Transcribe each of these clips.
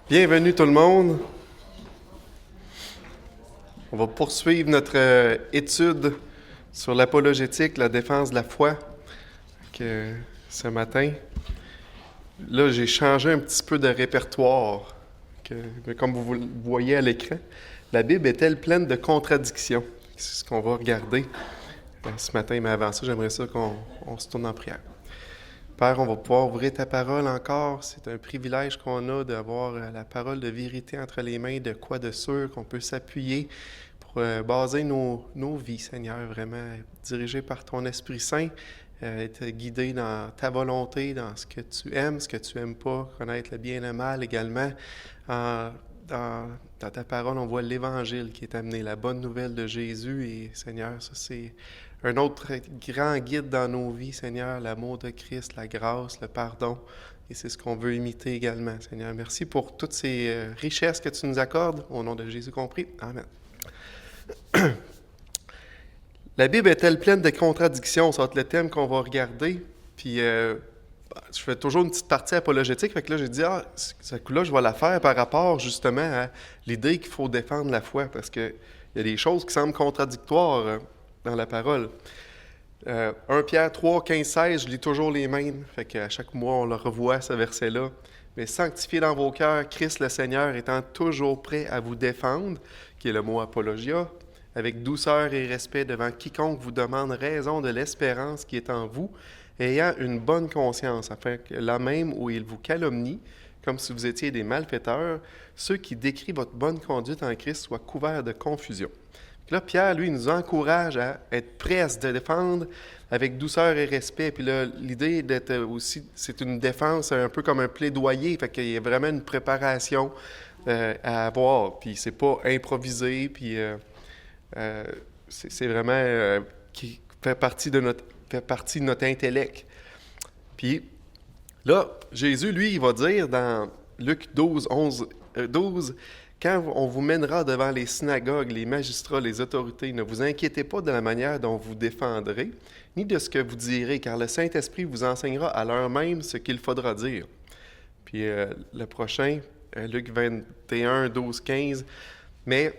Bienvenue tout le monde. On va poursuivre notre étude sur l'apologétique, la défense de la foi, ce matin. Là, j'ai changé un petit peu de répertoire. Comme vous le voyez à l'écran, la Bible est-elle pleine de contradictions? C'est ce qu'on va regarder ce matin, mais avant ça, j'aimerais ça qu'on se tourne en prière. Père, on va pouvoir ouvrir ta parole encore. C'est un privilège qu'on a d'avoir la parole de vérité entre les mains, de quoi de sûr qu'on peut s'appuyer pour baser nos vies, Seigneur, vraiment dirigé par ton Esprit Saint, être guidé dans ta volonté, dans ce que tu aimes pas, connaître le bien et le mal également. Dans ta parole, on voit l'Évangile qui est amené, la bonne nouvelle de Jésus. Et Seigneur, ça c'est un autre grand guide dans nos vies, Seigneur, l'amour de Christ, la grâce, le pardon. Et c'est ce qu'on veut imiter également, Seigneur. Merci pour toutes ces richesses que tu nous accordes, au nom de Jésus compris. Amen. La Bible est-elle pleine de contradictions? Ça va être le thème qu'on va regarder. Puis, je fais toujours une petite partie apologétique. Fait que là, j'ai dit, ce coup-là, je vais la faire par rapport justement à l'idée qu'il faut défendre la foi. Parce qu'il y a des choses qui semblent contradictoires dans la parole. 1 Pierre 3, 15, 16, je lis toujours les mêmes. Fait qu'à chaque mois, on le revoit, ce verset-là. Mais sanctifiez dans vos cœurs Christ le Seigneur, étant toujours prêt à vous défendre, qui est le mot apologia, avec douceur et respect devant quiconque vous demande raison de l'espérance qui est en vous, ayant une bonne conscience, afin que là même où il vous calomnie, comme si vous étiez des malfaiteurs, ceux qui décrivent votre bonne conduite en Christ soient couverts de confusion. Là, Pierre, lui, nous encourage à être prêt à se défendre avec douceur et respect. Puis là, l'idée d'être aussi, c'est une défense un peu comme un plaidoyer. Fait qu'il y a vraiment une préparation à avoir. Puis c'est pas improvisé. Puis c'est vraiment qui fait partie de notre intellect. Puis là, Jésus, lui, il va dire dans Luc 12, 12, quand on vous mènera devant les synagogues, les magistrats, les autorités, ne vous inquiétez pas de la manière dont vous défendrez, ni de ce que vous direz, car le Saint-Esprit vous enseignera à l'heure même ce qu'il faudra dire. Puis le prochain, Luc 21, 12, 15. Mais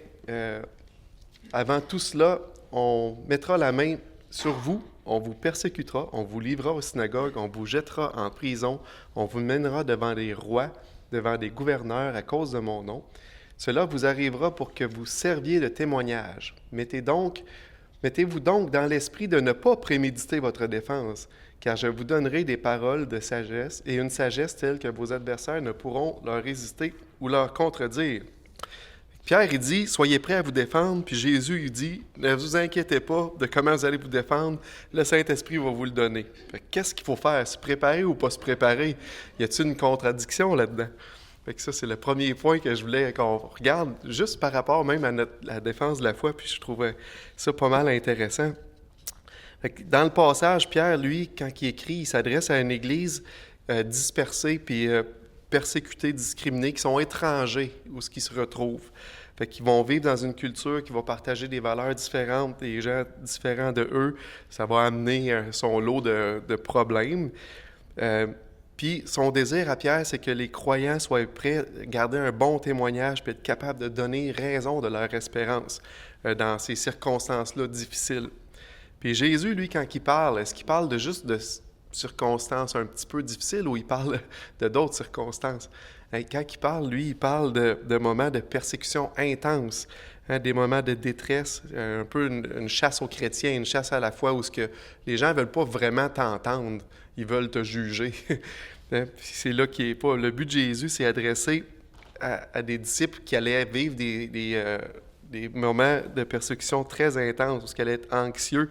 avant tout cela, on mettra la main sur vous, on vous persécutera, on vous livrera aux synagogues, on vous jettera en prison, on vous mènera devant des rois, devant des gouverneurs à cause de mon nom. Cela vous arrivera pour que vous serviez de témoignage. Mettez-vous donc dans l'esprit de ne pas préméditer votre défense, car je vous donnerai des paroles de sagesse et une sagesse telle que vos adversaires ne pourront leur résister ou leur contredire. Pierre, il dit, soyez prêts à vous défendre, puis Jésus, il dit, ne vous inquiétez pas de comment vous allez vous défendre, le Saint-Esprit va vous le donner. Qu'est-ce qu'il faut faire? Se préparer ou pas se préparer? Y a-t-il une contradiction là-dedans? Fait que ça, c'est le premier point que je voulais qu'on regarde, juste par rapport même à la défense de la foi, puis je trouvais ça pas mal intéressant. Fait que dans le passage, Pierre, lui, quand il écrit, il s'adresse à une église dispersée, puis persécutée, discriminée, qui sont étrangers où ce qu'ils se retrouvent. Fait qu'ils vont vivre dans une culture qui va partager des valeurs différentes, des gens différents de eux. Ça va amener son lot de problèmes. Puis son désir à Pierre, c'est que les croyants soient prêts à garder un bon témoignage puis être capables de donner raison de leur espérance dans ces circonstances-là difficiles. Puis Jésus, lui, quand il parle, est-ce qu'il parle juste de circonstances un petit peu difficiles ou il parle de d'autres circonstances? Quand il parle, lui, il parle de moments de persécution intense, des moments de détresse, un peu une chasse aux chrétiens, une chasse à la foi où les gens ne veulent pas vraiment t'entendre, ils veulent te juger. C'est là qu'il n'est pas. Le but de Jésus, c'est adressé à des disciples qui allaient vivre des moments de persécution très intenses, où ils allaient être anxieux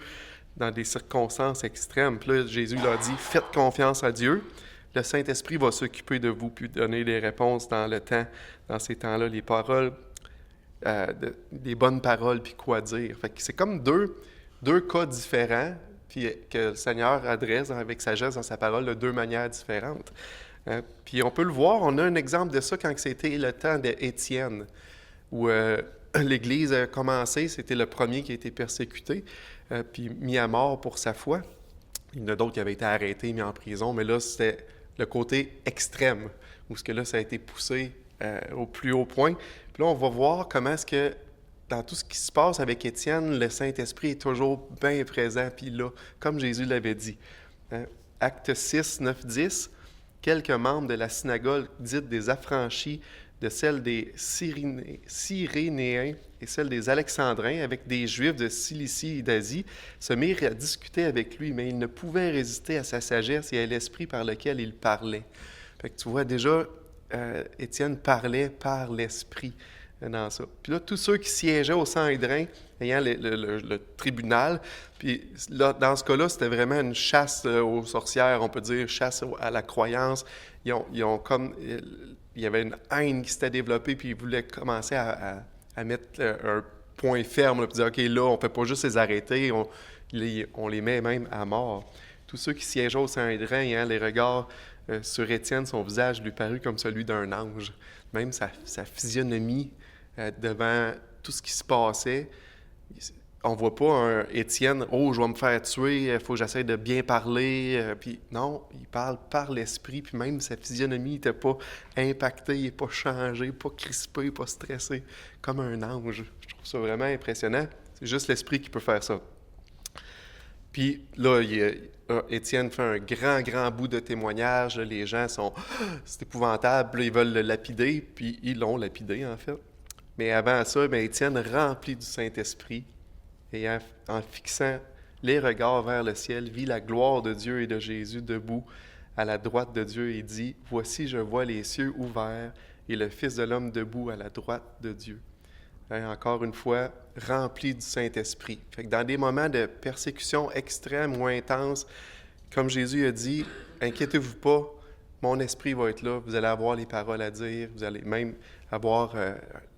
dans des circonstances extrêmes. Puis là, Jésus leur dit, faites confiance à Dieu. Le Saint-Esprit va s'occuper de vous puis donner des réponses dans le temps, dans ces temps-là, les paroles, des bonnes paroles, puis quoi dire. Fait que c'est comme deux cas différents, puis que le Seigneur adresse avec sagesse dans sa parole de deux manières différentes. Puis on peut le voir, on a un exemple de ça quand c'était le temps d'Étienne, où l'Église a commencé, c'était le premier qui a été persécuté, puis mis à mort pour sa foi. Il y en a d'autres qui avaient été arrêtés, mis en prison, mais là, c'était le côté extrême, où ce que là, ça a été poussé au plus haut point. Puis là, on va voir comment est-ce que dans tout ce qui se passe avec Étienne, le Saint-Esprit est toujours bien présent, puis là, comme Jésus l'avait dit. Hein? Acte 6, 9, 10, quelques membres de la synagogue dite des affranchis, de celle des Cyrénéens et celle des Alexandrins, avec des Juifs de Cilicie et d'Asie, se mirent à discuter avec lui, mais ils ne pouvaient résister à sa sagesse et à l'esprit par lequel il parlait. Fait que tu vois déjà, Étienne parlait par l'esprit dans ça. Puis là, tous ceux qui siégeaient au Sanhédrin, ayant le tribunal, puis là, dans ce cas-là, c'était vraiment une chasse aux sorcières, on peut dire, chasse à la croyance. Ils ont comme... Il y avait une haine qui s'était développée, puis ils voulaient commencer à mettre un point ferme, là, puis dire, OK, là, on ne peut pas juste les arrêter, on les met même à mort. Tous ceux qui siégeaient au Sanhédrin, ayant les regards sur Étienne, son visage lui parut comme celui d'un ange. Même sa physionomie devant tout ce qui se passait, on ne voit pas un Étienne, « Oh, je vais me faire tuer, il faut que j'essaie de bien parler. » Puis non, il parle par l'esprit, puis même sa physionomie n'était pas impactée, il n'est pas changé, pas crispé, pas stressé, comme un ange. Je trouve ça vraiment impressionnant. C'est juste l'esprit qui peut faire ça. Puis là, Étienne fait un grand bout de témoignage. Là, les gens sont « C'est épouvantable », là, ils veulent le lapider, puis ils l'ont lapidé, en fait. Mais avant ça, Étienne, rempli du Saint-Esprit, et en fixant les regards vers le ciel, vit la gloire de Dieu et de Jésus debout à la droite de Dieu et dit, « Voici, je vois les cieux ouverts et le Fils de l'homme debout à la droite de Dieu. » Encore une fois, rempli du Saint-Esprit. Fait que dans des moments de persécution extrême ou intense, comme Jésus a dit, « Inquiétez-vous pas, mon esprit va être là, vous allez avoir les paroles à dire, vous allez même avoir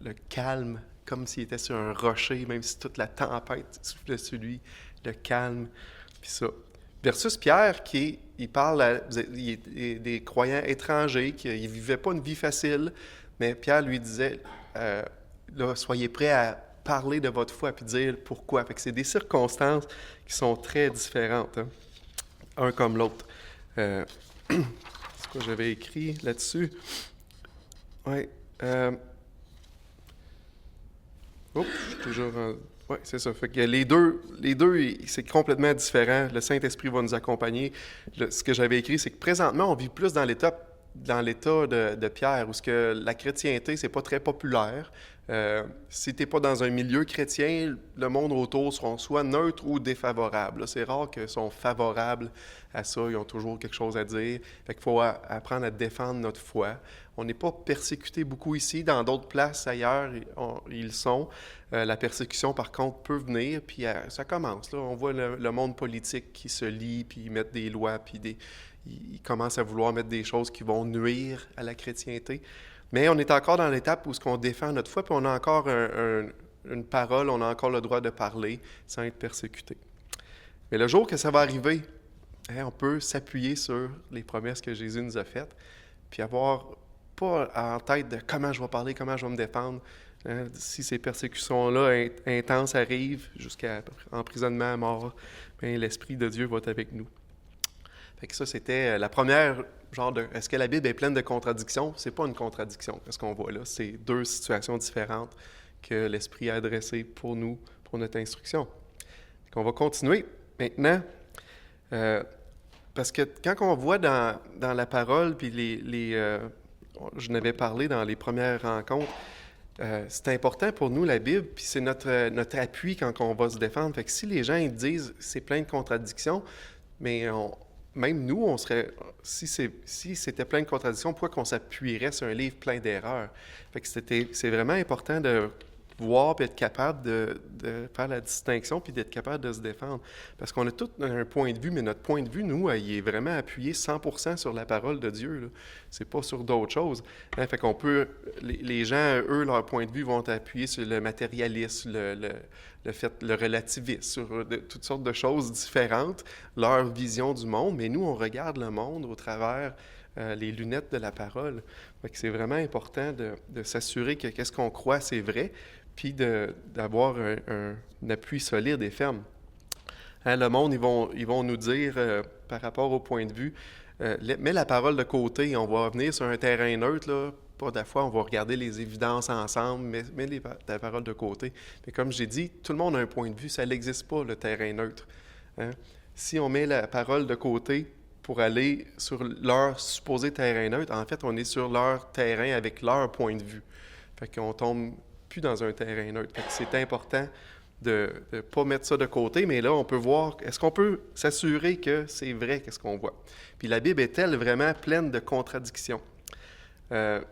le calme, comme s'il était sur un rocher, même si toute la tempête soufflait sur lui, le calme, puis ça. » Versus Pierre, il parle des croyants étrangers, qui ne vivaient pas une vie facile, mais Pierre lui disait, là, soyez prêts à parler de votre foi, puis dire pourquoi. Fait que c'est des circonstances qui sont très différentes, hein, un comme l'autre. C'est quoi j'avais écrit là-dessus? Oui. Oups, je suis toujours en... Oui, c'est ça. Fait que les deux, c'est complètement différent. Le Saint-Esprit va nous accompagner. Ce que j'avais écrit, c'est que présentement, on vit plus dans l'état de Pierre, où ce que la chrétienté, c'est pas très populaire. Si tu n'es pas dans un milieu chrétien, le monde autour sera soit neutre ou défavorable. C'est rare qu'ils sont favorables à ça, ils ont toujours quelque chose à dire. Fait qu'il faut apprendre à défendre notre foi. On n'est pas persécuté beaucoup ici. Dans d'autres places ailleurs, ils sont. La persécution, par contre, peut venir, puis ça commence. Là. On voit le monde politique qui se lie, puis ils mettent des lois, puis ils commencent à vouloir mettre des choses qui vont nuire à la chrétienté. Mais on est encore dans l'étape où on défend notre foi, puis on a encore une parole, on a encore le droit de parler sans être persécuté. Mais le jour que ça va arriver, on peut s'appuyer sur les promesses que Jésus nous a faites, puis avoir pas en tête de comment je vais parler, comment je vais me défendre. Si ces persécutions-là intenses arrivent jusqu'à emprisonnement, mort, l'Esprit de Dieu va être avec nous. Fait que ça, c'était la première genre de... Est-ce que la Bible est pleine de contradictions? C'est pas une contradiction, ce qu'on voit là. C'est deux situations différentes que l'Esprit a adressées pour nous, pour notre instruction. Fait qu'on va continuer maintenant, parce que quand on voit dans la parole, puis je n'avais parlé dans les premières rencontres, c'est important pour nous, la Bible, puis c'est notre appui quand on va se défendre. Fait que si les gens ils disent c'est plein de contradictions, mais même nous, on serait, si c'était plein de contradictions, pourquoi qu'on s'appuierait sur un livre plein d'erreurs? Fait que c'est vraiment important de voir et être capable de faire la distinction puis d'être capable de se défendre. Parce qu'on a tout un point de vue, mais notre point de vue, nous, il est vraiment appuyé 100% sur la parole de Dieu. Là. C'est pas sur d'autres choses. Fait qu'on peut... Les gens, eux, leur point de vue vont appuyer sur le matérialisme, le relativisme, sur toutes sortes de choses différentes, leur vision du monde, mais nous, on regarde le monde au travers les lunettes de la parole. Fait que c'est vraiment important de s'assurer que qu'est-ce qu'on croit, c'est vrai, puis d'avoir un appui solide et ferme. Le monde, ils vont nous dire, par rapport au point de vue, mets la parole de côté, on va venir sur un terrain neutre, là, pas. Des fois, on va regarder les évidences ensemble, mais la parole de côté. Mais comme j'ai dit, tout le monde a un point de vue. Ça n'existe pas, le terrain neutre. Hein? Si on met la parole de côté pour aller sur leur supposé terrain neutre, en fait, on est sur leur terrain avec leur point de vue. Fait qu'on tombe plus dans un terrain neutre. Fait que c'est important de ne pas mettre ça de côté, mais là, on peut voir, est-ce qu'on peut s'assurer que c'est vrai, qu'est-ce qu'on voit? Puis la Bible est-elle vraiment pleine de contradictions? Il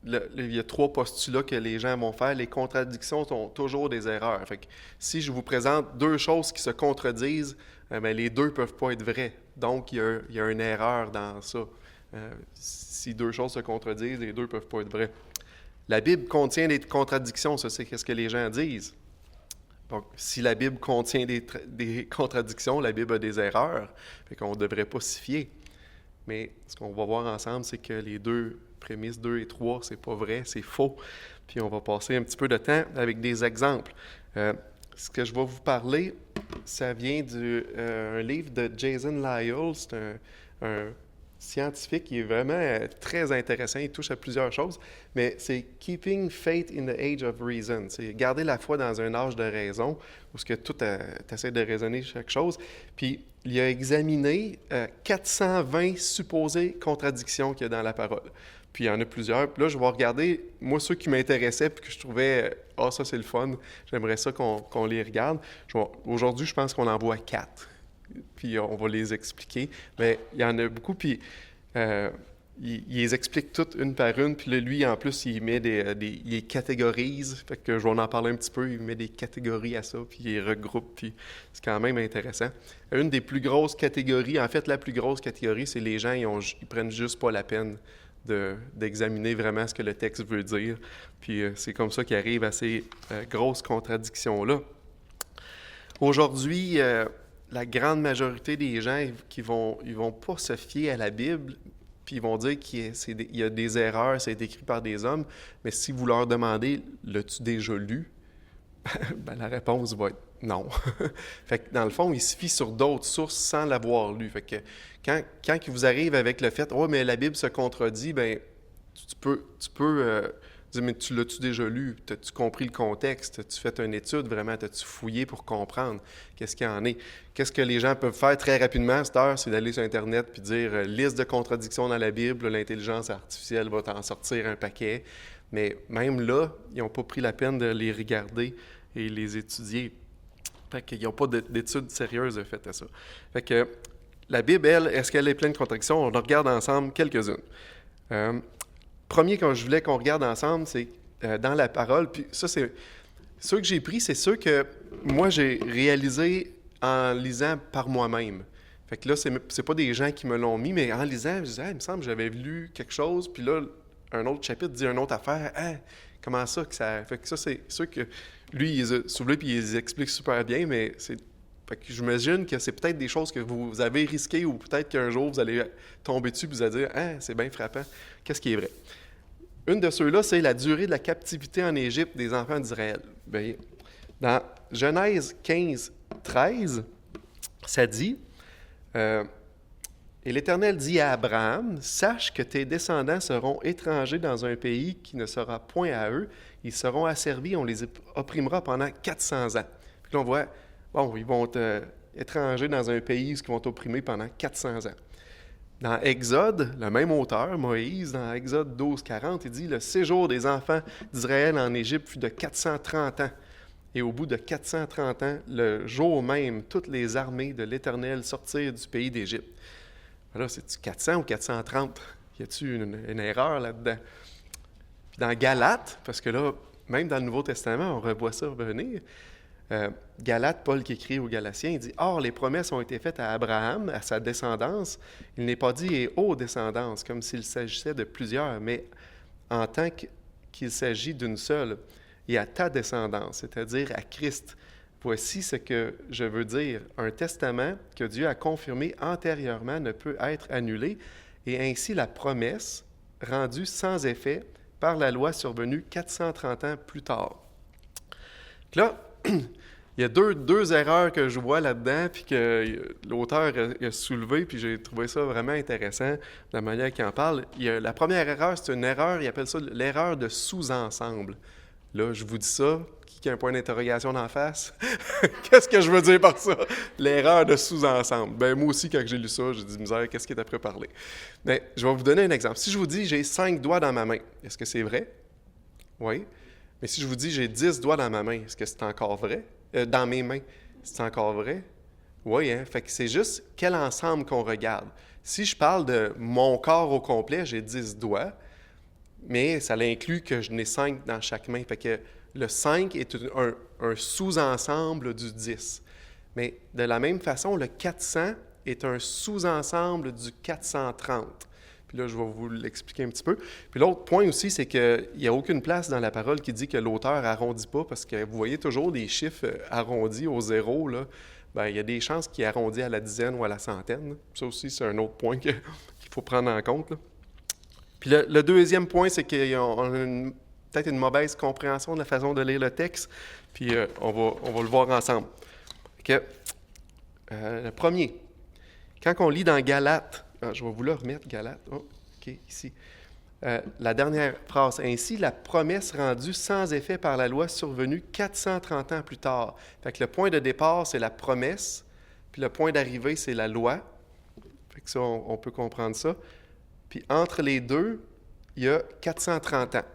y a 3 postulats que les gens vont faire. Les contradictions sont toujours des erreurs. Fait que si je vous présente 2 choses qui se contredisent, bien, les 2 ne peuvent pas être vraies. Donc, il y a une erreur dans ça. Si 2 choses se contredisent, les 2 ne peuvent pas être vraies. La Bible contient des contradictions, ça c'est ce que les gens disent. Donc, si la Bible contient des contradictions, la Bible a des erreurs, fait qu'on ne devrait pas s'y fier. Mais ce qu'on va voir ensemble, c'est que les 2 prémices 2 et 3, c'est pas vrai, c'est faux. Puis on va passer un petit peu de temps avec des exemples. Ce que je vais vous parler, ça vient d'un livre de Jason Lisle. C'est un scientifique qui est vraiment très intéressant. Il touche à plusieurs choses, mais c'est « Keeping Faith in the Age of Reason ». C'est garder la foi dans un âge de raison, où tu essaies de raisonner chaque chose. Puis, il a examiné 420 supposées contradictions qu'il y a dans la parole. Puis, il y en a plusieurs. Puis là, je vais regarder, moi, ceux qui m'intéressaient puis que je trouvais « Ah, ça, c'est le fun, j'aimerais ça qu'on les regarde ». Aujourd'hui, je pense qu'on en voit 4. Puis on va les expliquer. Mais il y en a beaucoup, puis il les explique toutes une par une. Puis là, lui, en plus, il met il les catégorise. Fait que je vais en parler un petit peu. Il met des catégories à ça, puis il les regroupe. Puis c'est quand même intéressant. Une des plus grosses catégories, en fait, la plus grosse catégorie, c'est les gens, ils prennent juste pas la peine d'examiner vraiment ce que le texte veut dire. Puis c'est comme ça qu'il arrive à ces grosses contradictions-là. Aujourd'hui, la grande majorité des gens ils vont pas se fier à la Bible, puis ils vont dire qu'il y a des erreurs, c'est écrit par des hommes, mais si vous leur demandez « L'as-tu déjà lu? » ben, la réponse va être « Non. » Fait que dans le fond, il se fie sur d'autres sources sans l'avoir lu. Fait que quand il vous arrive avec le fait « Oh, mais la Bible se contredit », ben tu peux dire, mais tu l'as-tu déjà lu? As-tu compris le contexte? As-tu fait une étude vraiment? As-tu fouillé pour comprendre qu'est-ce qu'il y en est? Qu'est-ce que les gens peuvent faire très rapidement à cette heure? C'est d'aller sur Internet puis dire liste de contradictions dans la Bible, l'intelligence artificielle va t'en sortir un paquet. Mais même là, ils n'ont pas pris la peine de les regarder et les étudier. Fait qu'ils n'ont pas d'études sérieuses faites à ça. Fait que la Bible, elle, est-ce qu'elle est pleine de contradictions? On en regarde ensemble quelques-unes. Premier que je voulais qu'on regarde ensemble, c'est dans la parole. Puis ça, c'est ceux que j'ai pris, c'est ceux que moi, j'ai réalisés en lisant par moi-même. Fait que là, c'est pas des gens qui me l'ont mis, mais en lisant, je disais, il me semble que j'avais lu quelque chose, puis là, un autre chapitre dit une autre affaire. Comment ça que ça... Fait que ça, c'est ceux que lui, il les a soulevé, puis il les explique super bien, mais c'est... Fait que j'imagine que c'est peut-être des choses que vous avez risquées ou peut-être qu'un jour, vous allez tomber dessus et vous allez dire « Ah, c'est bien frappant. Qu'est-ce qui est vrai? » Une de ceux-là, c'est la durée de la captivité en Égypte des enfants d'Israël. Bien, dans Genèse 15, 13, ça dit Et l'Éternel dit à Abraham, « Sache que tes descendants seront étrangers dans un pays qui ne sera point à eux. Ils seront asservis, on les opprimera pendant 400 ans. » Puis là, on voit... Bon, ils vont être étrangers dans un pays où ils vont être opprimés pendant 400 ans. Dans Exode, le même auteur, Moïse, dans Exode 12, 40, il dit « Le séjour des enfants d'Israël en Égypte fut de 430 ans. Et au bout de 430 ans, le jour même, toutes les armées de l'Éternel sortirent du pays d'Égypte. » Alors, c'est-tu 400 ou 430? Y a-t-il une erreur là-dedans? Puis dans Galates, parce que là, même dans le Nouveau Testament, on revoit ça revenir, Galates, Paul qui écrit aux Galatiens, il dit « Or, les promesses ont été faites à Abraham, à sa descendance. Il n'est pas dit « et aux descendances », comme s'il s'agissait de plusieurs, mais en tant qu'il s'agit d'une seule, et à ta descendance, c'est-à-dire à Christ. Voici ce que je veux dire. Un testament que Dieu a confirmé antérieurement ne peut être annulé, et ainsi la promesse, rendue sans effet par la loi survenue 430 ans plus tard. » Là, Il y a deux erreurs que je vois là-dedans, puis que l'auteur a soulevé, puis j'ai trouvé ça vraiment intéressant, la manière qu'il en parle. La première erreur, c'est une erreur, il appelle ça l'erreur de sous-ensemble. Là, je vous dis ça, qui a un point d'interrogation d'en face? Qu'est-ce que je veux dire par ça? L'erreur de sous-ensemble. Ben moi aussi, quand j'ai lu ça, j'ai dit, misère, qu'est-ce qui est après parler? Mais je vais vous donner un exemple. Si je vous dis, j'ai 5 doigts dans ma main, est-ce que c'est vrai? Oui. Mais si je vous dis, j'ai 10 doigts dans ma main, est-ce que c'est encore vrai? Dans mes mains, c'est encore vrai? Oui, hein? Fait que c'est juste quel ensemble qu'on regarde. Si je parle de mon corps au complet, j'ai 10 doigts, mais ça inclut que je n'ai 5 dans chaque main. Fait que le 5 est un sous-ensemble du 10. Mais de la même façon, le 400 est un sous-ensemble du 430. Puis là, je vais vous l'expliquer un petit peu. Puis l'autre point aussi, c'est qu'il n'y a aucune place dans la parole qui dit que l'auteur arrondit pas, parce que vous voyez toujours des chiffres arrondis au zéro, là. Bien, il y a des chances qu'il arrondit à la dizaine ou à la centaine. Ça aussi, c'est un autre point qu'il faut prendre en compte, là. Puis le deuxième point, c'est qu'on a peut-être une mauvaise compréhension de la façon de lire le texte, puis on va le voir ensemble. Le premier, quand on lit dans Galates, je vais vous le remettre, Galates, OK, ici. La dernière phrase, « Ainsi, la promesse rendue sans effet par la loi survenue 430 ans plus tard. » Fait que le point de départ, c'est la promesse, puis le point d'arrivée, c'est la loi. Fait que ça, on peut comprendre ça. Puis entre les deux, il y a 430 ans.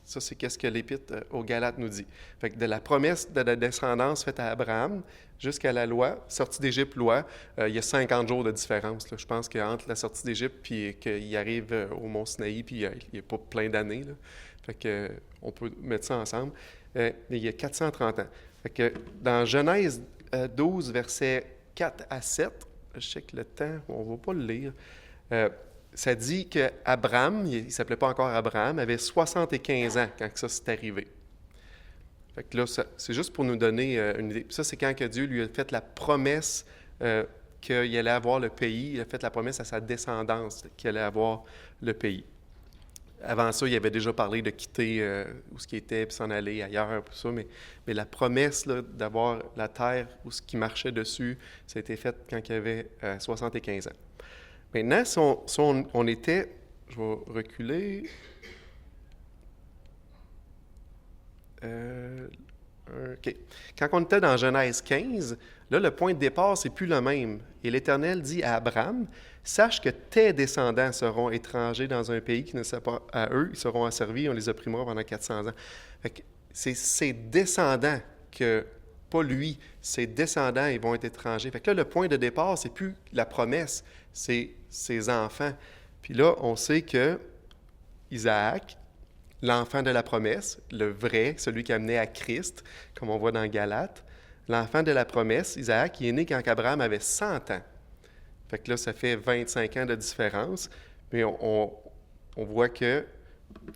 Ça, c'est qu'est-ce que l'Épître aux Galates nous dit. Fait que de la promesse de la descendance faite à Abraham jusqu'à la loi, sortie d'Égypte, loi, il y a 50 jours de différence, là. Je pense qu'entre la sortie d'Égypte puis qu'il arrive au Mont Sinaï, puis il n'y a pas plein d'années, là. Fait que on peut mettre ça ensemble. Mais il y a 430 ans. Fait que dans Genèse 12, versets 4 à 7, je sais que le temps, on ne va pas le lire, ça dit qu'Abraham, il ne s'appelait pas encore Abraham, avait 75 ans quand ça s'est arrivé. Fait que là, c'est juste pour nous donner une idée. Ça, c'est quand que Dieu lui a fait la promesse qu'il allait avoir le pays. Il a fait la promesse à sa descendance qu'il allait avoir le pays. Avant ça, il avait déjà parlé de quitter où ce qui était, puis s'en aller ailleurs, tout ça. Mais la promesse là, d'avoir la terre où ce qui marchait dessus, ça a été fait quand il avait 75 ans. Maintenant, si on était, je vais reculer, OK. Quand on était dans Genèse 15, là, le point de départ, c'est plus le même. Et l'Éternel dit à Abraham, « Sache que tes descendants seront étrangers dans un pays qui ne sera pas à eux, ils seront asservis, on les opprimera pendant 400 ans. » Fait que c'est ses descendants que, pas lui, ses descendants, ils vont être étrangers. Fait que là, le point de départ, c'est plus la promesse, c'est ses enfants. Puis là, on sait que Isaac, l'enfant de la promesse, le vrai, celui qui a amené à Christ, comme on voit dans Galates, l'enfant de la promesse, Isaac, il est né quand Abraham avait 100 ans. Fait que là, ça fait 25 ans de différence, mais on voit que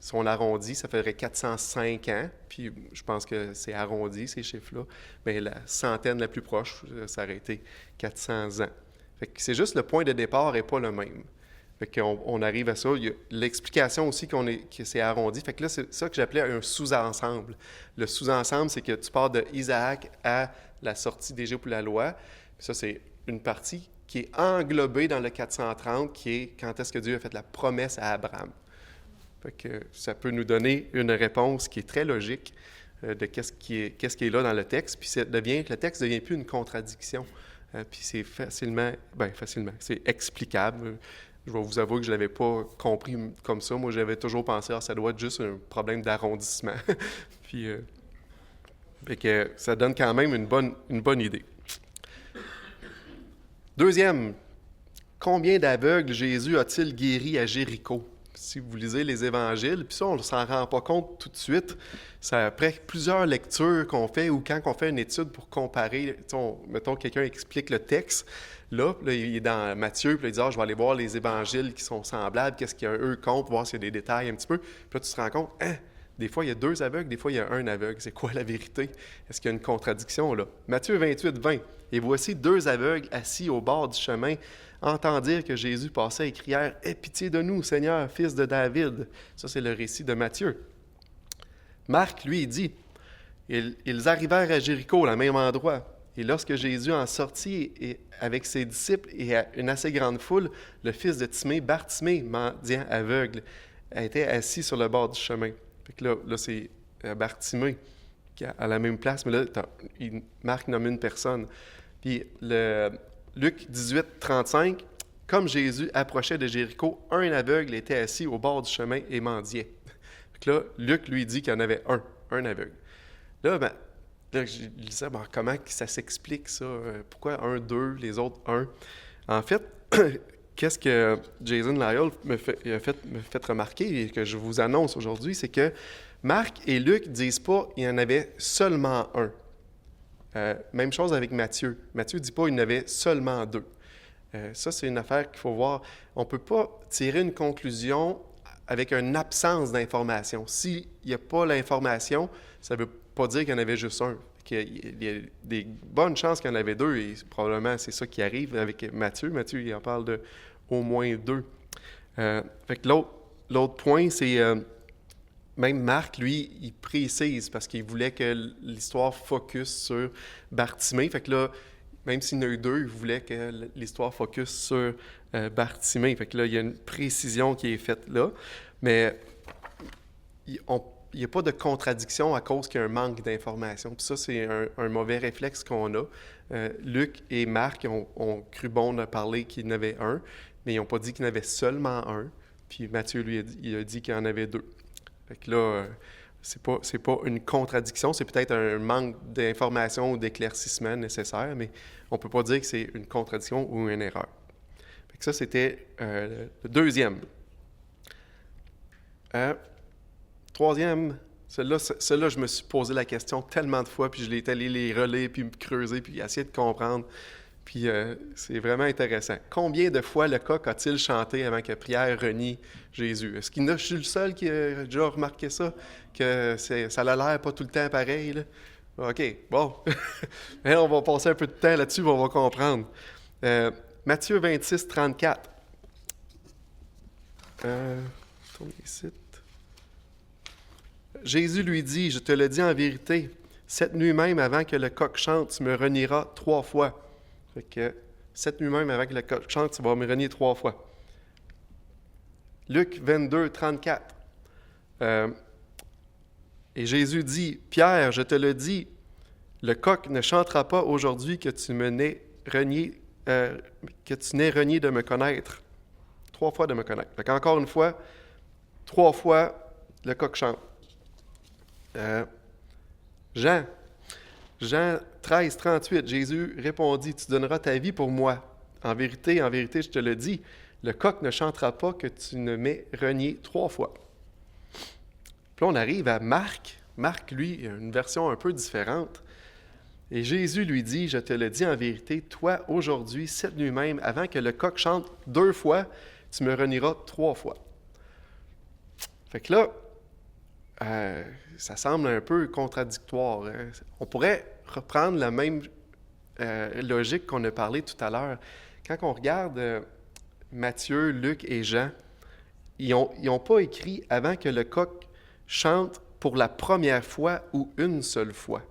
si on arrondit, ça ferait 405 ans, puis je pense que c'est arrondi, ces chiffres-là, mais la centaine la plus proche, ça aurait été 400 ans. Fait que c'est juste le point de départ n'est pas le même. Fait qu'on arrive à ça. Il y a l'explication aussi que c'est arrondi. Fait que là, c'est ça que j'appelais un sous-ensemble. Le sous-ensemble, c'est que tu pars de Isaac à la sortie d'Égypte ou la loi. Puis ça, c'est une partie qui est englobée dans le 430, qui est quand est-ce que Dieu a fait la promesse à Abraham. Fait que ça peut nous donner une réponse qui est très logique de qu'est-ce qui est là dans le texte. Puis le texte ne devient plus une contradiction. Puis c'est facilement, c'est explicable. Je vais vous avouer que je ne l'avais pas compris comme ça. Moi, j'avais toujours pensé que ça doit être juste un problème d'arrondissement. Puis, fait que ça donne quand même une bonne idée. Deuxième, combien d'aveugles Jésus a-t-il guéri à Jéricho? Si vous lisez les évangiles, puis ça, on ne s'en rend pas compte tout de suite. C'est après plusieurs lectures qu'on fait ou quand on fait une étude pour comparer, mettons quelqu'un explique le texte, là, il est dans Matthieu, puis là, il dit « je vais aller voir les évangiles qui sont semblables, qu'est-ce qu'eux comptent, voir s'il y a des détails un petit peu. » Puis là, tu te rends compte, des fois, il y a 2 aveugles, des fois, il y a 1 aveugle. C'est quoi la vérité? Est-ce qu'il y a une contradiction là? Matthieu 28, 20. « Et voici 2 aveugles assis au bord du chemin, entendirent que Jésus passait et crièrent « Aie pitié de nous, Seigneur, fils de David. » Ça, c'est le récit de Matthieu. Marc, lui, il dit Ils arrivèrent à Jéricho, au même endroit. Et lorsque Jésus en sortit avec ses disciples et à une assez grande foule, le fils de Timée, Bartimée, mendiant aveugle, était assis sur le bord du chemin. Fait que là c'est Bartimée qui est à la même place, mais là, Marc nomme une personne. Puis Luc 18, 35, comme Jésus approchait de Jéricho, un aveugle était assis au bord du chemin et mendiait. Fait que là, Luc lui dit qu'il y en avait un aveugle. Là, je disais, comment ça s'explique, ça? Pourquoi un, deux, les autres, un? En fait, qu'est-ce que Jason Lyell me fait remarquer et que je vous annonce aujourd'hui, c'est que Marc et Luc ne disent pas qu'il y en avait seulement un. Même chose avec Matthieu. Matthieu ne dit pas qu'il y en avait seulement deux. Ça, c'est une affaire qu'il faut voir. On ne peut pas tirer une conclusion avec une absence d'information. S'il n'y a pas l'information, ça ne veut pas dire qu'il y en avait juste un. Il y a des bonnes chances qu'il y en avait deux, et probablement c'est ça qui arrive avec Matthieu. Matthieu, il en parle de au moins deux. Fait que l'autre point, c'est même Marc, lui, il précise parce qu'il voulait que l'histoire focus sur Bartimée. Fait que là, même s'il y en a eu deux, il voulait que l'histoire focus sur Bartimée. Fait que là, il y a une précision qui est faite là. Mais il n'y a pas de contradiction à cause qu'il y a un manque d'informations. Puis ça, c'est un mauvais réflexe qu'on a. Luc et Marc ont cru bon de parler qu'il y en avait un, mais ils n'ont pas dit qu'il y en avait seulement un. Puis Matthieu, lui, il a dit qu'il y en avait deux. Fait que là, c'est pas une contradiction, c'est peut-être un manque d'information ou d'éclaircissement nécessaire, mais on ne peut pas dire que c'est une contradiction ou une erreur. Fait que ça, c'était le deuxième. Troisième, celui-là, je me suis posé la question tellement de fois, puis je l'ai allé les relire, puis me creuser, puis essayer de comprendre. Puis c'est vraiment intéressant. Combien de fois le coq a-t-il chanté avant que Pierre renie Jésus? Est-ce que je suis le seul qui a déjà remarqué ça? Que ça a l'air pas tout le temps pareil, là? OK, bon. On va passer un peu de temps là-dessus, on va comprendre. Matthieu 26, 34. Tourne ici. Jésus lui dit, « Je te le dis en vérité, cette nuit même, avant que le coq chante, tu me renieras 3 fois. » Fait que cette nuit même, avant que le coq chante, tu vas me renier 3 fois. Luc 22, 34. Et Jésus dit, « Pierre, je te le dis, le coq ne chantera pas aujourd'hui que tu n'aies renié de me connaître. 3 fois de me connaître. » Fait qu'encore une fois, 3 fois, le coq chante. Jean 13, 38, Jésus répondit, « Tu donneras ta vie pour moi. En vérité, je te le dis, le coq ne chantera pas que tu ne m'aies renié 3 fois. » Puis là, on arrive à Marc. Marc, lui, a une version un peu différente. Et Jésus lui dit, « Je te le dis en vérité, toi, aujourd'hui, cette nuit même, avant que le coq chante 2 fois, tu me renieras 3 fois. » Fait que là, ça semble un peu contradictoire. Hein? On pourrait reprendre la même logique qu'on a parlé tout à l'heure. Quand on regarde Matthieu, Luc et Jean, ils n'ont pas écrit avant que le coq chante pour la première fois ou une seule fois.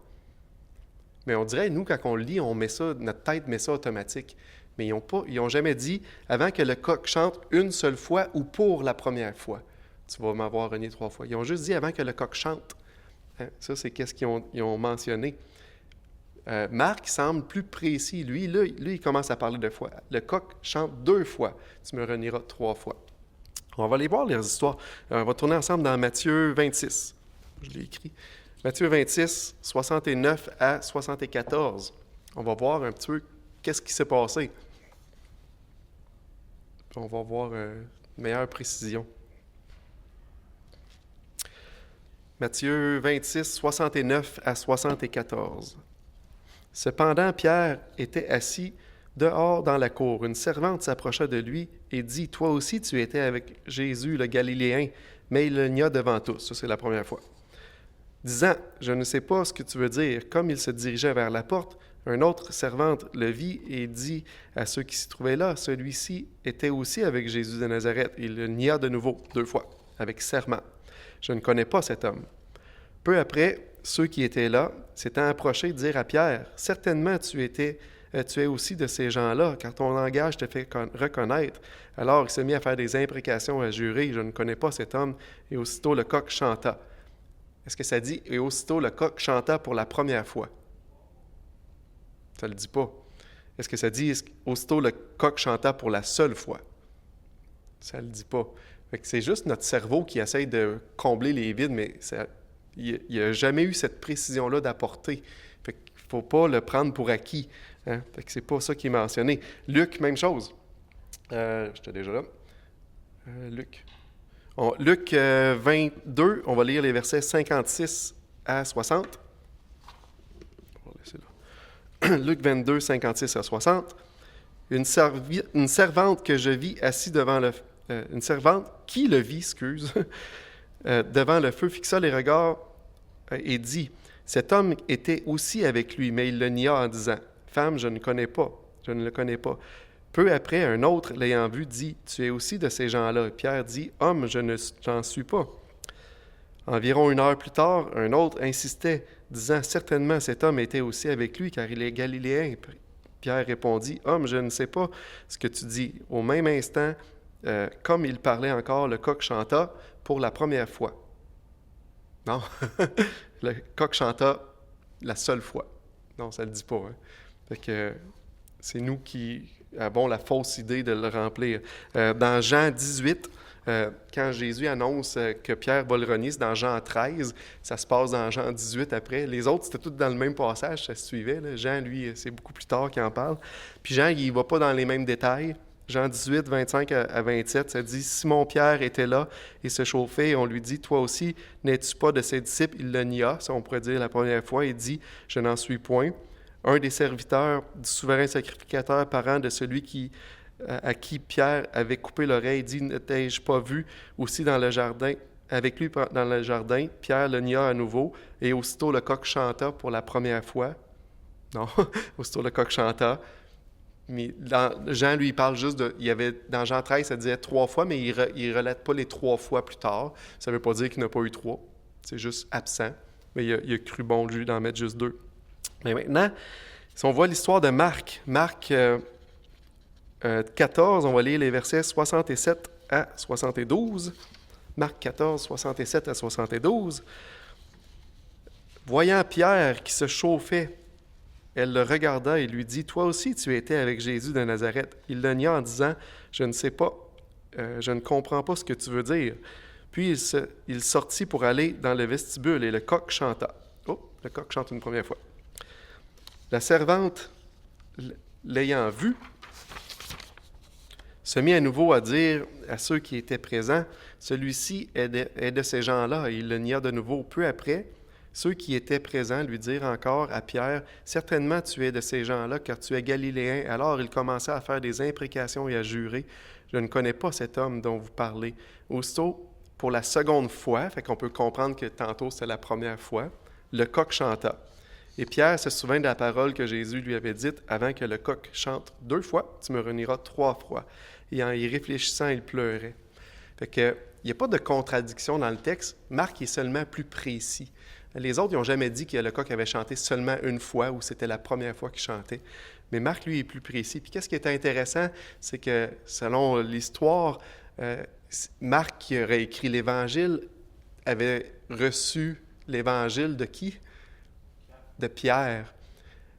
Mais on dirait, nous, quand on le lit, on met ça, notre tête met ça automatique. Mais ils n'ont jamais dit avant que le coq chante une seule fois ou pour la première fois. Tu vas m'avoir renié 3 fois. Ils ont juste dit avant que le coq chante. Hein? Ça, c'est qu'est-ce qu'ils ont mentionné. Marc semble plus précis. Lui, il commence à parler 2 fois. Le coq chante 2 fois. Tu me renieras 3 fois. On va aller voir les histoires. On va tourner ensemble dans Matthieu 26. Je l'ai écrit. Matthieu 26, 69 à 74. On va voir un petit peu qu'est-ce qui s'est passé. On va voir une meilleure précision. Matthieu 26, 69 à 74. Cependant, Pierre était assis dehors dans la cour. Une servante s'approcha de lui et dit, « Toi aussi, tu étais avec Jésus, le Galiléen, mais il le nia devant tous. » Ça, c'est la première fois. Disant, « Je ne sais pas ce que tu veux dire. » Comme il se dirigeait vers la porte, une autre servante le vit et dit à ceux qui s'y trouvaient là, « Celui-ci était aussi avec Jésus de Nazareth. » Il le nia de nouveau 2 fois, avec serment. « Je ne connais pas cet homme. » Peu après, ceux qui étaient là, s'étant approchés, dirent à Pierre, « Certainement tu es aussi de ces gens-là, car ton langage te fait reconnaître. » Alors il se mit à faire des imprécations, à jurer, « Je ne connais pas cet homme. » Et aussitôt le coq chanta. Est-ce que ça dit « Et aussitôt le coq chanta pour la première fois » ? Ça ne le dit pas. Est-ce que ça dit « Aussitôt le coq chanta pour la seule fois » ? Ça ne le dit pas. Fait que c'est juste notre cerveau qui essaye de combler les vides, mais il n'y a jamais eu cette précision-là d'apporter. Fait qu'il ne faut pas le prendre pour acquis. Hein? Fait que c'est pas ça qui est mentionné. Luc, même chose. J'étais déjà là. Luc. Luc 22, on va lire les versets 56 à 60. On va laisser là. Luc 22, 56 à 60. Une servante que je vis assise devant le... une servante qui le vit, devant le feu, fixa les regards et dit, « Cet homme était aussi avec lui, mais il le nia en disant, « Femme, je ne le connais pas. » Peu après, un autre, l'ayant vu, dit, « Tu es aussi de ces gens-là. » Pierre dit, « Homme, j'en suis pas. » Environ 1 heure plus tard, un autre insistait, disant, « Certainement, cet homme était aussi avec lui, car il est galiléen. » Pierre répondit, « Homme, je ne sais pas ce que tu dis. » Au même instant, comme il parlait encore, le coq chanta pour la première fois. Non, le coq chanta la seule fois. Non, ça ne le dit pas. Hein? Fait que c'est nous qui avons la fausse idée de le remplir. Dans Jean 18, quand Jésus annonce que Pierre va le renier, c'est dans Jean 13, ça se passe dans Jean 18 après. Les autres, c'était tout dans le même passage, ça se suivait. Là. Jean, lui, c'est beaucoup plus tard qu'il en parle. Puis Jean, il ne va pas dans les mêmes détails. Jean 18, 25 à 27, ça dit « Simon-Pierre était là et se chauffait, et on lui dit, « Toi aussi, n'es-tu pas de ses disciples? » Il le nia, ça on pourrait dire la première fois, il dit « Je n'en suis point. » Un des serviteurs du souverain sacrificateur, parent de celui à qui Pierre avait coupé l'oreille, dit « Ne t'ai-je pas vu aussi dans le jardin, avec lui dans le jardin? » Pierre le nia à nouveau, et aussitôt le coq chanta pour la première fois. Non, aussitôt le coq chanta. Mais Jean, lui, il parle juste dans Jean 13, ça disait 3 fois, mais il ne relate pas les 3 fois plus tard. Ça ne veut pas dire qu'il n'a pas eu 3. C'est juste absent. Mais il a cru bon de lui d'en mettre juste 2. Mais maintenant, si on voit l'histoire de Marc, 14, on va lire les versets 67 à 72. Marc 14, 67 à 72. Voyant Pierre qui se chauffait, elle le regarda et lui dit, « Toi aussi, tu étais avec Jésus de Nazareth. » Il le nia en disant, « Je ne sais pas, je ne comprends pas ce que tu veux dire. » Puis il sortit pour aller dans le vestibule et le coq chanta. Oh, le coq chante une première fois. La servante, l'ayant vu, se mit à nouveau à dire à ceux qui étaient présents, « Celui-ci est de ces gens-là. » Et il le nia de nouveau. Peu après, ceux qui étaient présents lui dirent encore à Pierre, « Certainement tu es de ces gens-là, car tu es galiléen. » Alors il commença à faire des imprécations et à jurer, « Je ne connais pas cet homme dont vous parlez. » Aussitôt, pour la seconde fois, fait qu'on peut comprendre que tantôt c'était la première fois, le coq chanta. Et Pierre se souvint de la parole que Jésus lui avait dite, « Avant que le coq chante 2 fois, tu me renieras 3 fois. » Et en y réfléchissant, il pleurait. Fait que, il n'y a pas de contradiction dans le texte. Marc est seulement plus précis. Les autres, ils n'ont jamais dit que le coq avait chanté seulement 1 fois ou c'était la première fois qu'il chantait. Mais Marc, lui, est plus précis. Puis qu'est-ce qui est intéressant, c'est que selon l'histoire, Marc, qui aurait écrit l'Évangile, avait reçu l'Évangile de qui? De Pierre.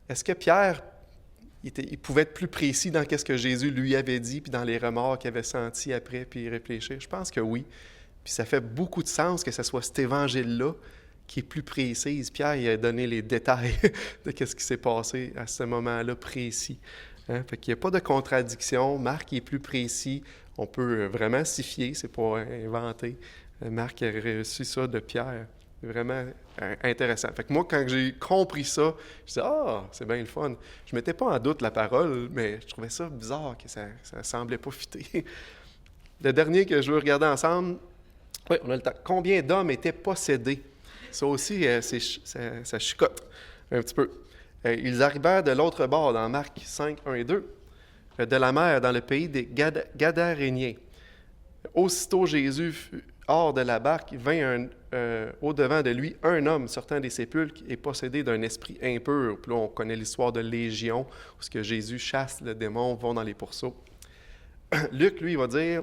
Est-ce que Pierre, il pouvait être plus précis dans ce que Jésus lui avait dit, puis dans les remords qu'il avait sentis après, puis y réfléchir? Je pense que oui. Puis ça fait beaucoup de sens que ce soit cet Évangile-là qui est plus précise. Pierre, il a donné les détails de ce qui s'est passé à ce moment-là précis. Hein? Fait qu'il n'y a pas de contradiction. Marc est plus précis. On peut vraiment s'y fier, c'est pas inventé. Marc a reçu ça de Pierre. C'est vraiment intéressant. Fait que moi, quand j'ai compris ça, je disais « Ah, c'est bien le fun ». Je ne mettais pas en doute la parole, mais je trouvais ça bizarre que ça ne semblait pas fitter. Le dernier que je veux regarder ensemble, oui, on a le temps. Combien d'hommes étaient possédés? Ça aussi, ça chicote un petit peu. Ils arrivèrent de l'autre bord, dans Marc 5, 1 et 2, de la mer, dans le pays des Gadaréniens. Aussitôt Jésus hors de la barque, vint au-devant de lui un homme sortant des sépulcres et possédé d'un esprit impur. Puis là, on connaît l'histoire de Légion, où ce que Jésus chasse le démon, vont dans les pourceaux. Luc, lui, il va dire,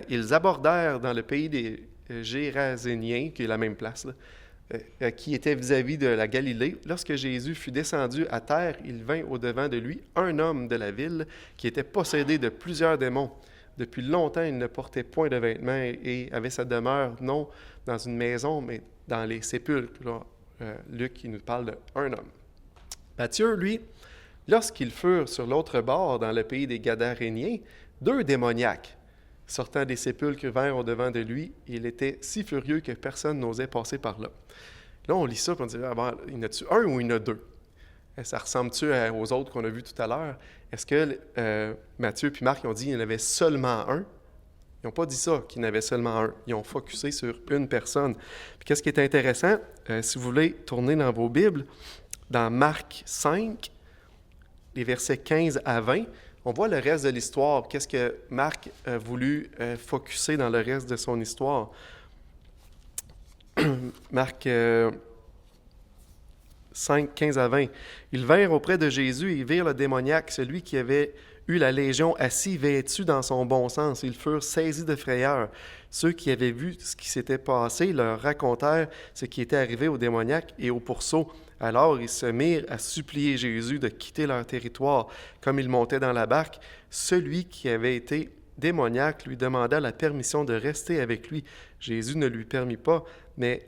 ils abordèrent dans le pays des Géraséniens, qui est la même place, là, qui était vis-à-vis de la Galilée. Lorsque Jésus fut descendu à terre, il vint au-devant de lui un homme de la ville qui était possédé de plusieurs démons. Depuis longtemps, il ne portait point de vêtements et avait sa demeure non dans une maison, mais dans les sépulcres. Là, Luc, il nous parle d'un homme. Matthieu, lui, lorsqu'ils furent sur l'autre bord, dans le pays des Gadaréniens, 2 démoniaques, sortant des sépulcres, vinrent au-devant de lui. Il était si furieux que personne n'osait passer par là. Là, on lit ça, et on dit, il y en a-tu un ou il y en a 2? Ça ressemble-tu aux autres qu'on a vus tout à l'heure? Est-ce que Matthieu et Marc ont dit qu'il y en avait seulement un? Ils n'ont pas dit ça, qu'il y en avait seulement un. Ils ont focusé sur une personne. Puis qu'est-ce qui est intéressant, si vous voulez tourner dans vos Bibles, dans Marc 5, les versets 15 à 20, on voit le reste de l'histoire. Qu'est-ce que Marc a voulu focusser dans le reste de son histoire? Marc 5, 15 à 20. Ils vinrent auprès de Jésus et virent le démoniaque, celui qui avait eu la légion, assis, vêtu dans son bon sens. Ils furent saisis de frayeur. Ceux qui avaient vu ce qui s'était passé leur racontèrent ce qui était arrivé au démoniaque et au pourceau. Alors ils se mirent à supplier Jésus de quitter leur territoire. Comme il montait dans la barque, celui qui avait été démoniaque lui demanda la permission de rester avec lui. Jésus ne lui permit pas, mais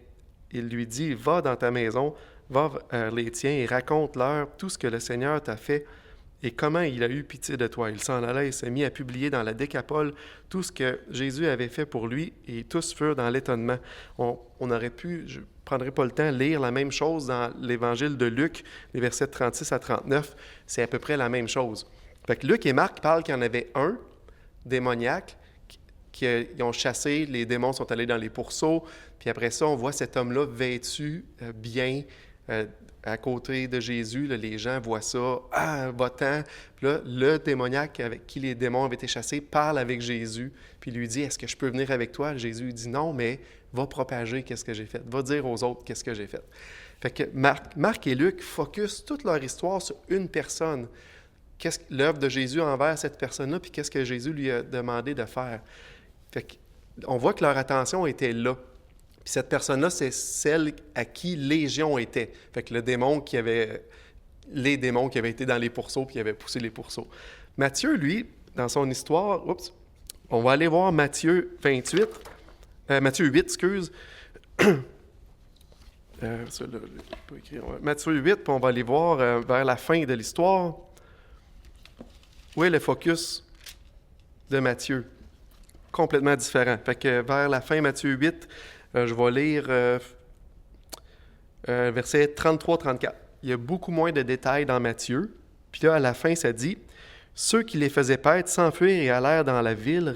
il lui dit, « Va dans ta maison, va vers les tiens et raconte-leur tout ce que le Seigneur t'a fait et comment il a eu pitié de toi. » Il s'en alla et se mit à publier dans la Décapole tout ce que Jésus avait fait pour lui, et tous furent dans l'étonnement. On aurait pu, je ne prendrai pas le temps, lire la même chose dans l'Évangile de Luc, les versets 36 à 39. C'est à peu près la même chose. Fait que Luc et Marc parlent qu'il y en avait un démoniaque, qu'ils ont chassé, les démons sont allés dans les pourceaux, puis après ça, on voit cet homme-là vêtu bien, à côté de Jésus. Là, les gens voient ça, « Ah, va-t'en! » Puis là, le démoniaque avec qui les démons avaient été chassés parle avec Jésus, puis lui dit, « Est-ce que je peux venir avec toi? » Jésus lui dit, « Non, mais va propager qu'est-ce que j'ai fait. Va dire aux autres qu'est-ce que j'ai fait. » Fait que Marc et Luc focusent toute leur histoire sur une personne. Qu'est-ce l'œuvre de Jésus envers cette personne-là, puis qu'est-ce que Jésus lui a demandé de faire. Fait qu'on voit que leur attention était là. Puis cette personne-là, c'est celle à qui Légion était. Fait que les démons qui avaient été dans les pourceaux puis qui avaient poussé les pourceaux. Matthieu, lui, dans son histoire, on va aller voir Matthieu 8, excuse. Matthieu 8, puis on va aller voir vers la fin de l'histoire. Où est le focus de Matthieu? Complètement différent. Fait que vers la fin, Matthieu 8, je vais lire versets 33-34. Il y a beaucoup moins de détails dans Matthieu. Puis là, à la fin, ça dit, « Ceux qui les faisaient paître s'enfuirent et allèrent dans la ville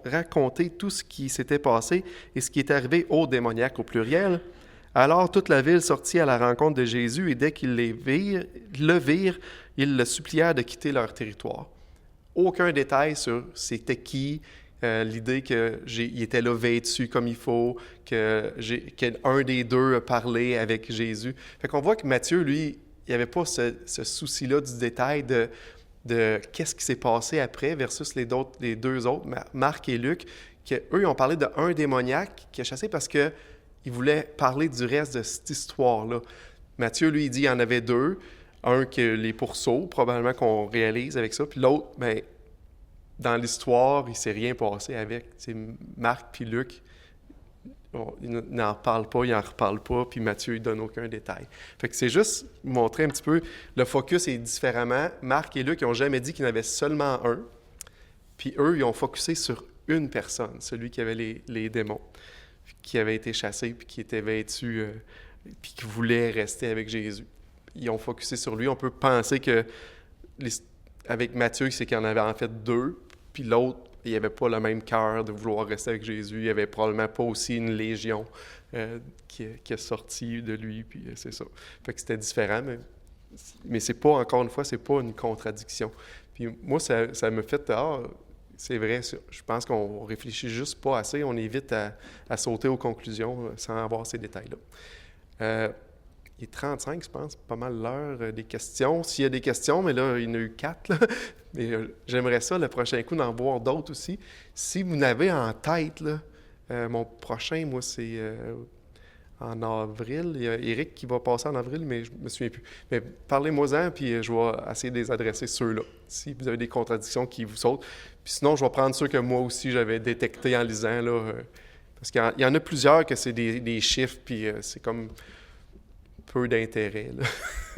raconter tout ce qui s'était passé et ce qui est arrivé aux démoniaques au pluriel. Alors toute la ville sortit à la rencontre de Jésus et dès qu'ils le virent, ils le supplièrent de quitter leur territoire. » Aucun détail sur c'était qui, l'idée qu'il était là vêtu comme il faut, qu'un des deux a parlé avec Jésus. Fait qu'on voit que Matthieu, lui, il n'avait pas ce souci-là du détail de qu'est-ce qui s'est passé après versus les deux autres, Marc et Luc, qu'eux, ils ont parlé d'un démoniaque qui a chassé parce qu'ils voulaient parler du reste de cette histoire-là. Matthieu, lui, il dit qu'il y en avait 2. Un que les pourceaux, probablement qu'on réalise avec ça, puis l'autre, bien, dans l'histoire, il ne s'est rien passé avec. C'est Marc puis Luc, ils n'en parlent pas, ils n'en reparlent pas, puis Matthieu, il ne donne aucun détail. Fait que c'est juste montrer un petit peu, le focus est différemment. Marc et Luc, ils n'ont jamais dit qu'il y en avait seulement un, puis eux, ils ont focusé sur une personne, celui qui avait les démons, qui avait été chassé, puis qui était vêtu, puis qui voulait rester avec Jésus. Ils ont focusé sur lui. On peut penser que, avec Matthieu, c'est qu'il y en avait en fait 2, puis l'autre, il n'avait pas le même cœur de vouloir rester avec Jésus. Il n'y avait probablement pas aussi une légion qui est sortie de lui, puis c'est ça. Fait que c'était différent, mais c'est pas, encore une fois, c'est pas une contradiction. Puis moi, ça me fait, c'est vrai, ça. Je pense qu'on réfléchit juste pas assez. On évite à sauter aux conclusions sans avoir ces détails-là. Il est 35, je pense, pas mal l'heure des questions. S'il y a des questions, mais là, il y en a eu 4. Là. Mais j'aimerais ça, le prochain coup, d'en voir d'autres aussi. Si vous n'avez en tête, là, mon prochain, moi, c'est en avril. Il y a Eric qui va passer en avril, mais je me souviens plus. Mais parlez-moi-en, puis je vais essayer de les adresser ceux-là, si vous avez des contradictions qui vous sautent. Puis sinon, je vais prendre ceux que moi aussi, j'avais détectés en lisant, là, parce qu'il y en a plusieurs que c'est des chiffres, puis c'est comme peu d'intérêt. Là.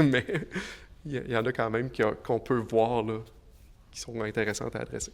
Mais il y en a quand même qu'on peut voir là, qui sont intéressantes à adresser.